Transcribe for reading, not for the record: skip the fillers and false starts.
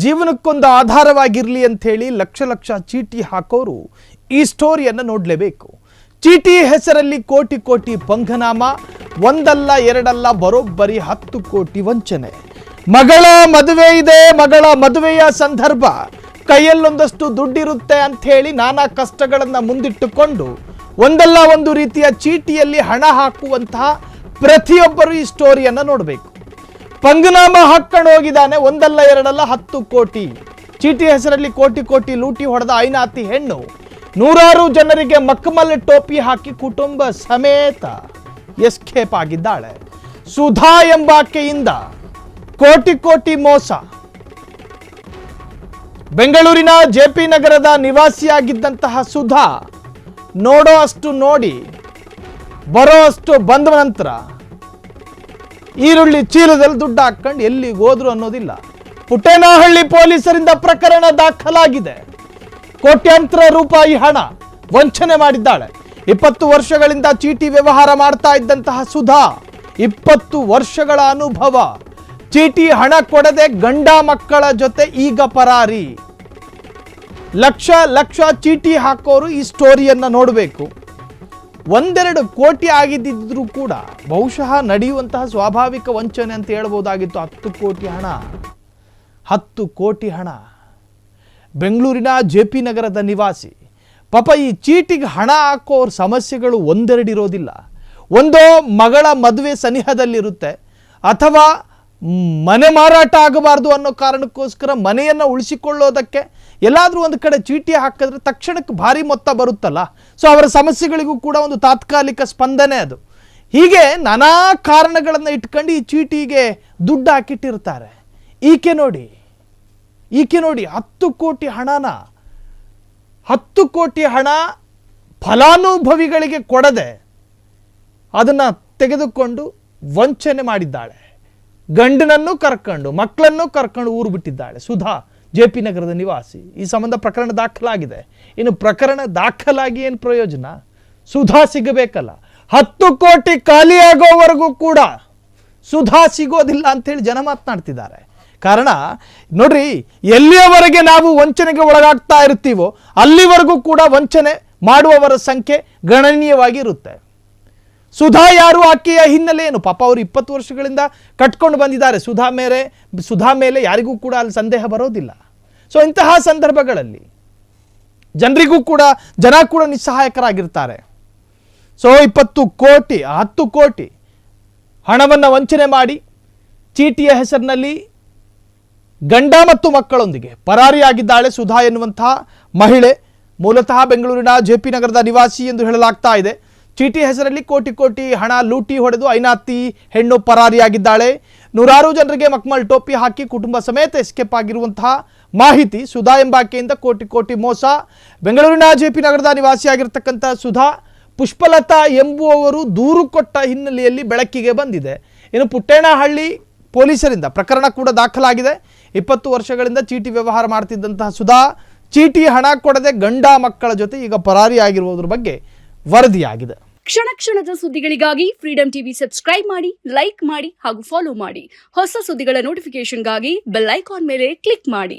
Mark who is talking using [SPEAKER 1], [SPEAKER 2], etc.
[SPEAKER 1] ಜೀವನಕ್ಕೊಂದು ಆಧಾರವಾಗಿರಲಿ ಅಂತ ಹೇಳಿ ಲಕ್ಷ ಲಕ್ಷ ಚೀಟಿ ಹಾಕೋರು ಈ ಸ್ಟೋರಿಯನ್ನು ನೋಡಲೇಬೇಕು. ಚೀಟಿ ಹೆಸರಲ್ಲಿ ಕೋಟಿ ಕೋಟಿ ಪಂಗನಾಮ, ಒಂದಲ್ಲ ಎರಡಲ್ಲ ಬರೋಬ್ಬರಿ 10 ಕೋಟಿ ವಂಚನೆ. ಮಗಳ ಮದುವೆ ಇದೆ, ಮಗಳ ಮದುವೆಯ ಸಂದರ್ಭ, ಕೈಯಲ್ಲೊಂದಷ್ಟು ದುಡ್ಡಿರುತ್ತೆ ಅಂತ ಹೇಳಿ ನಾನಾ ಕಷ್ಟಗಳನ್ನು ಮುಂದಿಟ್ಟುಕೊಂಡು ಒಂದಲ್ಲ ಒಂದು ರೀತಿಯ ಚೀಟಿಯಲ್ಲಿ ಹಣ ಹಾಕುವಂತಹ ಪ್ರತಿಯೊಬ್ಬರು ಈ ಸ್ಟೋರಿಯನ್ನು ನೋಡಬೇಕು. ಪಂಗನಾಮ ಹಾಕೊಂಡು ಹೋಗಿದ್ದಾನೆ, ಒಂದಲ್ಲ ಎರಡಲ್ಲ 10 ಕೋಟಿ. ಚೀಟಿ ಹೆಸರಲ್ಲಿ ಕೋಟಿ ಕೋಟಿ ಲೂಟಿ ಹೊಡೆದ ಐನಾತಿ ಹೆಣ್ಣು ನೂರಾರು ಜನರಿಗೆ ಮಕ್ಕಮಲ್ ಟೋಪಿ ಹಾಕಿ ಕುಟುಂಬ ಸಮೇತ ಎಸ್ಕೇಪ್ ಆಗಿದ್ದಾಳೆ. ಸುಧಾ ಎಂಬಾಕೆಯಿಂದ ಕೋಟಿ ಕೋಟಿ ಮೋಸ. ಬೆಂಗಳೂರಿನ ಜೆಪಿ ನಗರದ ನಿವಾಸಿಯಾಗಿದ್ದಂತಹ ಸುಧಾ ನೋಡೋ ಅಷ್ಟು ನೋಡಿ ಬರೋ ಅಷ್ಟು ಬಂದ ನಂತರ ಈರುಳ್ಳಿ ಚೀಲದಲ್ಲಿ ದುಡ್ಡು ಹಾಕೊಂಡು ಎಲ್ಲಿಗೆ ಹೋದ್ರು ಅನ್ನೋದಿಲ್ಲ. ಪುಟ್ಟೇನಹಳ್ಳಿ ಪೊಲೀಸರಿಂದ ಪ್ರಕರಣ ದಾಖಲಾಗಿದೆ. ಕೋಟ್ಯಾಂತರ ರೂಪಾಯಿ ಹಣ ವಂಚನೆ ಮಾಡಿದ್ದಾಳೆ. 20 ವರ್ಷಗಳಿಂದ ಚೀಟಿ ವ್ಯವಹಾರ ಮಾಡ್ತಾ ಇದ್ದಂತಹ ಸುಧಾ, 20 ವರ್ಷಗಳ ಅನುಭವ, ಚೀಟಿ ಹಣ ಕೊಡದೆ ಗಂಡ ಮಕ್ಕಳ ಜೊತೆ ಈಗ ಪರಾರಿ. ಲಕ್ಷ ಲಕ್ಷ ಚೀಟಿ ಹಾಕೋರು ಈ ಸ್ಟೋರಿಯನ್ನು ನೋಡಬೇಕು. 1-2 ಕೋಟಿ ಆಗಿದ್ದಿದ್ರೂ ಕೂಡ ಬಹುಶಃ ನಡೆಯುವಂತಹ ಸ್ವಾಭಾವಿಕ ವಂಚನೆ ಅಂತ ಹೇಳ್ಬೋದಾಗಿತ್ತು. 10 ಕೋಟಿ ಹಣ, 10 ಕೋಟಿ ಹಣ. ಬೆಂಗಳೂರಿನ ಜೆಪಿ ನಗರದ ನಿವಾಸಿ ಪಾಪ ಈ ಚೀಟಿಗೆ ಹಣ ಹಾಕೋರ ಸಮಸ್ಯೆಗಳು 1-2 ಇರೋದಿಲ್ಲ. ಒಂದೋ ಮಗಳ ಮದುವೆ ಸನಿಹದಲ್ಲಿರುತ್ತೆ, ಅಥವಾ ಮನೆ ಮಾರಾಟ ಆಗಬಾರ್ದು ಅನ್ನೋ ಕಾರಣಕ್ಕೋಸ್ಕರ ಮನೆಯನ್ನು ಉಳಿಸಿಕೊಳ್ಳೋದಕ್ಕೆ ಎಲ್ಲಾದರೂ ಒಂದು ಕಡೆ ಚೀಟಿ ಹಾಕಿದ್ರೆ ತಕ್ಷಣಕ್ಕೆ ಭಾರಿ ಮೊತ್ತ ಬರುತ್ತಲ್ಲ, ಸೊ ಅವರ ಸಮಸ್ಯೆಗಳಿಗೂ ಕೂಡ ಒಂದು ತಾತ್ಕಾಲಿಕ ಸ್ಪಂದನೆ ಅದು. ಹೀಗೆ ನಾನಾ ಕಾರಣಗಳನ್ನು ಇಟ್ಕೊಂಡು ಈ ಚೀಟಿಗೆ ದುಡ್ಡು ಹಾಕಿಟ್ಟಿರ್ತಾರೆ. ಈಕೆ ನೋಡಿ 10 ಕೋಟಿ ಹಣನ, 10 ಕೋಟಿ ಹಣ ಫಲಾನುಭವಿಗಳಿಗೆ ಕೊಡದೆ ಅದನ್ನು ತೆಗೆದುಕೊಂಡು ವಂಚನೆ ಮಾಡಿದ್ದಾಳೆ. ಗಂಡನನ್ನು ಕರ್ಕೊಂಡು ಮಕ್ಕಳನ್ನು ಕರ್ಕೊಂಡು ಊರು ಬಿಟ್ಟಿದ್ದಾಳೆ ಸುಧಾ, ಜೆಪಿ ನಗರದ ನಿವಾಸಿ. ಈ ಸಂಬಂಧ ಪ್ರಕರಣ ದಾಖಲಾಗಿದೆ. ಇನ್ನು ಪ್ರಕರಣ ದಾಖಲಾಗಿ ಏನು ಪ್ರಯೋಜನ? ಸುಧಾ ಸಿಗಬೇಕಲ್ಲ. 10 ಕೋಟಿ ಖಾಲಿಯಾಗೋವರೆಗೂ ಕೂಡ ಸುಧಾ ಸಿಗೋದಿಲ್ಲ ಅಂತೇಳಿ ಜನ ಮಾತನಾಡ್ತಿದ್ದಾರೆ. ಕಾರಣ ನೋಡ್ರಿ, ಎಲ್ಲಿಯವರೆಗೆ ನಾವು ವಂಚನೆಗೆ ಒಳಗಾಗ್ತಾ ಇರ್ತೀವೋ ಅಲ್ಲಿವರೆಗೂ ಕೂಡ ವಂಚನೆ ಮಾಡುವವರ ಸಂಖ್ಯೆ ಗಣನೀಯವಾಗಿ ಇರುತ್ತೆ. ಸುಧಾ ಯಾರು, ಆಕೆಯ ಹಿನ್ನೆಲೆ ಏನು? ಪಾಪ ಅವರು 20 ವರ್ಷಗಳಿಂದ ಕಟ್ಕೊಂಡು ಬಂದಿದ್ದಾರೆ. ಸುಧಾ ಮೇಲೆ ಯಾರಿಗೂ ಕೂಡ ಅಲ್ಲಿ ಸಂದೇಹ ಬರೋದಿಲ್ಲ. ಸೊ ಇಂತಹ ಸಂದರ್ಭಗಳಲ್ಲಿ ಜನ ಕೂಡ ನಿಸ್ಸಹಾಯಕರಾಗಿರ್ತಾರೆ. ಸೊ 20 ಕೋಟಿ 10 ಕೋಟಿ ಹಣವನ್ನು ವಂಚನೆ ಮಾಡಿ ಚೀಟಿಯ ಹೆಸರಿನಲ್ಲಿ ಗಂಡ ಮತ್ತು ಮಕ್ಕಳೊಂದಿಗೆ ಪರಾರಿಯಾಗಿದ್ದಾಳೆ ಸುಧಾ ಎನ್ನುವಂತಹ ಮಹಿಳೆ. ಮೂಲತಃ ಬೆಂಗಳೂರಿನ ಜೆಪಿ ನಗರದ ನಿವಾಸಿ ಎಂದು ಹೇಳಲಾಗ್ತಾ ಇದೆ. ಚೀಟಿ ಹೆಸರಲ್ಲಿ ಕೋಟಿ ಕೋಟಿ ಹಣ ಲೂಟಿ ಹೊಡೆದು ಐನಾತಿ ಹೆಣ್ಣು ಪರಾರಿಯಾಗಿದ್ದಾಳೆ. ನೂರಾರು ಜನರಿಗೆ ಮಕ್ಮಲ್ ಟೋಪಿ ಹಾಕಿ ಕುಟುಂಬ ಸಮೇತ ಎಸ್ಕೇಪ್ ಆಗಿರುವಂತಹ ಮಾಹಿತಿ. ಸುಧಾ ಎಂಬಾಕೆಯಿಂದ ಕೋಟಿ ಕೋಟಿ ಮೋಸ. ಬೆಂಗಳೂರಿನ ಜೆಪಿ ನಗರದ ನಿವಾಸಿಯಾಗಿರ್ತಕ್ಕಂಥ ಸುಧಾ, ಪುಷ್ಪಲತಾ ಎಂಬುವವರು ದೂರು ಕೊಟ್ಟ ಹಿನ್ನೆಲೆಯಲ್ಲಿ ಬೆಳಕಿಗೆ ಬಂದಿದೆ. ಇನ್ನು ಪುಟ್ಟೇನಹಳ್ಳಿ ಪೊಲೀಸರಿಂದ ಪ್ರಕರಣ ಕೂಡ ದಾಖಲಾಗಿದೆ. 20 ವರ್ಷಗಳಿಂದ ಚೀಟಿ ವ್ಯವಹಾರ ಮಾಡ್ತಿದ್ದಂತಹ ಸುಧಾ, ಚೀಟಿ ಹಣ ಕೊಡದೆ ಗಂಡ ಮಕ್ಕಳ ಜೊತೆ ಈಗ ಪರಾರಿಯಾಗಿರುವುದರ ಬಗ್ಗೆ ವರದಿಯಾಗಿದೆ.
[SPEAKER 2] ಕ್ಷಣ ಕ್ಷಣದ ಸುದ್ದಿಗಳಿಗಾಗಿ ಫ್ರೀಡಂ ಟಿವಿ ಸಬ್ಸ್ಕ್ರೈಬ್ ಮಾಡಿ, ಲೈಕ್ ಮಾಡಿ ಹಾಗೂ ಫಾಲೋ ಮಾಡಿ. ಹೊಸ ಸುದ್ದಿಗಳ ನೋಟಿಫಿಕೇಶನ್ಗಾಗಿ ಬೆಲ್ ಐಕಾನ್ ಮೇಲೆ ಕ್ಲಿಕ್ ಮಾಡಿ.